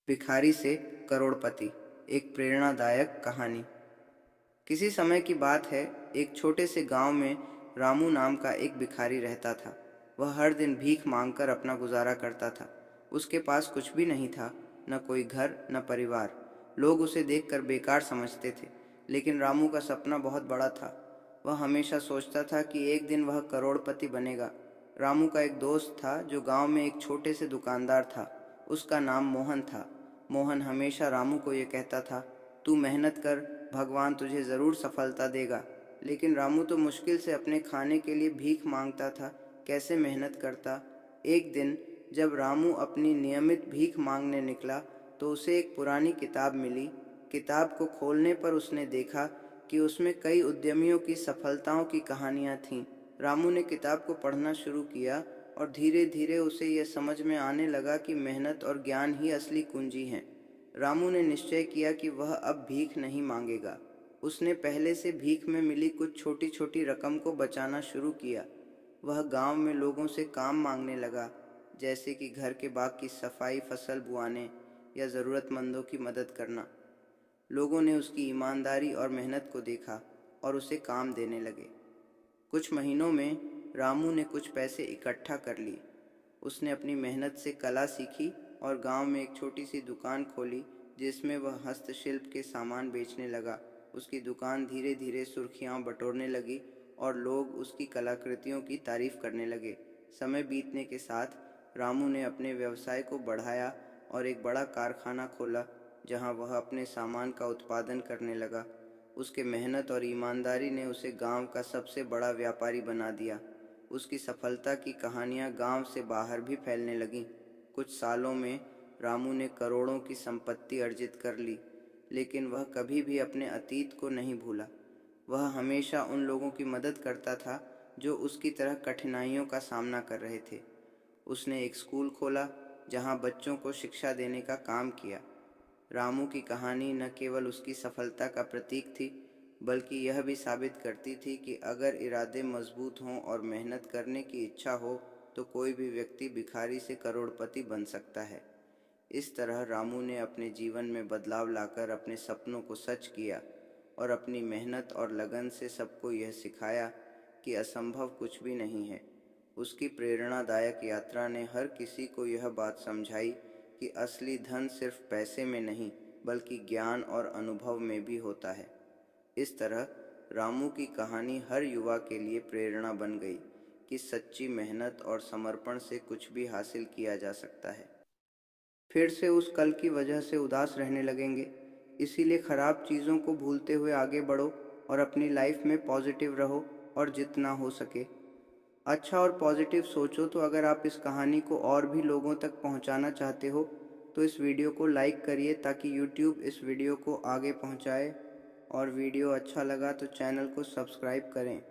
भिखारी से करोड़पति, एक प्रेरणादायक कहानी। किसी समय की बात है, एक छोटे से गांव में रामू नाम का एक भिखारी रहता था। वह हर दिन भीख मांगकर अपना गुजारा करता था। उसके पास कुछ भी नहीं था, न कोई घर न परिवार। लोग उसे देखकर बेकार समझते थे, लेकिन रामू का सपना बहुत बड़ा था। वह हमेशा सोचता था कि एक दिन वह करोड़पति बनेगा। रामू का एक दोस्त था जो गांव में एक छोटे से दुकानदार था। उसका नाम मोहन था। मोहन हमेशा रामू को ये कहता था, तू मेहनत कर, भगवान तुझे ज़रूर सफलता देगा। लेकिन रामू तो मुश्किल से अपने खाने के लिए भीख मांगता था, कैसे मेहनत करता। एक दिन जब रामू अपनी नियमित भीख मांगने निकला तो उसे एक पुरानी किताब मिली। किताब को खोलने पर उसने देखा कि उसमें कई उद्यमियों की सफलताओं की कहानियाँ थीं। रामू ने किताब को पढ़ना शुरू किया और धीरे धीरे उसे यह समझ में आने लगा कि मेहनत और ज्ञान ही असली कुंजी हैं। रामू ने निश्चय किया कि वह अब भीख नहीं मांगेगा। उसने पहले से भीख में मिली कुछ छोटी छोटी रकम को बचाना शुरू किया। वह गांव में लोगों से काम मांगने लगा, जैसे कि घर के बाग की सफाई, फसल बुआने या ज़रूरतमंदों की मदद करना। लोगों ने उसकी ईमानदारी और मेहनत को देखा और उसे काम देने लगे। कुछ महीनों में रामू ने कुछ पैसे इकट्ठा कर लिए। उसने अपनी मेहनत से कला सीखी और गांव में एक छोटी सी दुकान खोली, जिसमें वह हस्तशिल्प के सामान बेचने लगा। उसकी दुकान धीरे धीरे सुर्खियां बटोरने लगी और लोग उसकी कलाकृतियों की तारीफ करने लगे। समय बीतने के साथ रामू ने अपने व्यवसाय को बढ़ाया और एक बड़ा कारखाना खोला, जहां वह अपने सामान का उत्पादन करने लगा। उसके मेहनत और ईमानदारी ने उसे गांव का सबसे बड़ा व्यापारी बना दिया। उसकी सफलता की कहानियां गांव से बाहर भी फैलने लगीं। कुछ सालों में रामू ने करोड़ों की संपत्ति अर्जित कर ली, लेकिन वह कभी भी अपने अतीत को नहीं भूला। वह हमेशा उन लोगों की मदद करता था जो उसकी तरह कठिनाइयों का सामना कर रहे थे। उसने एक स्कूल खोला जहां बच्चों को शिक्षा देने का काम किया। रामू की कहानी न केवल उसकी सफलता का प्रतीक थी, बल्कि यह भी साबित करती थी कि अगर इरादे मजबूत हों और मेहनत करने की इच्छा हो तो कोई भी व्यक्ति भिखारी से करोड़पति बन सकता है। इस तरह रामू ने अपने जीवन में बदलाव लाकर अपने सपनों को सच किया और अपनी मेहनत और लगन से सबको यह सिखाया कि असंभव कुछ भी नहीं है। उसकी प्रेरणादायक यात्रा ने हर किसी को यह बात समझाई कि असली धन सिर्फ पैसे में नहीं, बल्कि ज्ञान और अनुभव में भी होता है। इस तरह रामू की कहानी हर युवा के लिए प्रेरणा बन गई कि सच्ची मेहनत और समर्पण से कुछ भी हासिल किया जा सकता है। फिर से उस कल की वजह से उदास रहने लगेंगे। इसीलिए ख़राब चीज़ों को भूलते हुए आगे बढ़ो और अपनी लाइफ में पॉजिटिव रहो और जितना हो सके अच्छा और पॉजिटिव सोचो। तो अगर आप इस कहानी को और भी लोगों तक पहुंचाना चाहते हो तो इस वीडियो को लाइक करिए, ताकि यूट्यूब इस वीडियो को आगे पहुंचाए। और वीडियो अच्छा लगा तो चैनल को सब्सक्राइब करें।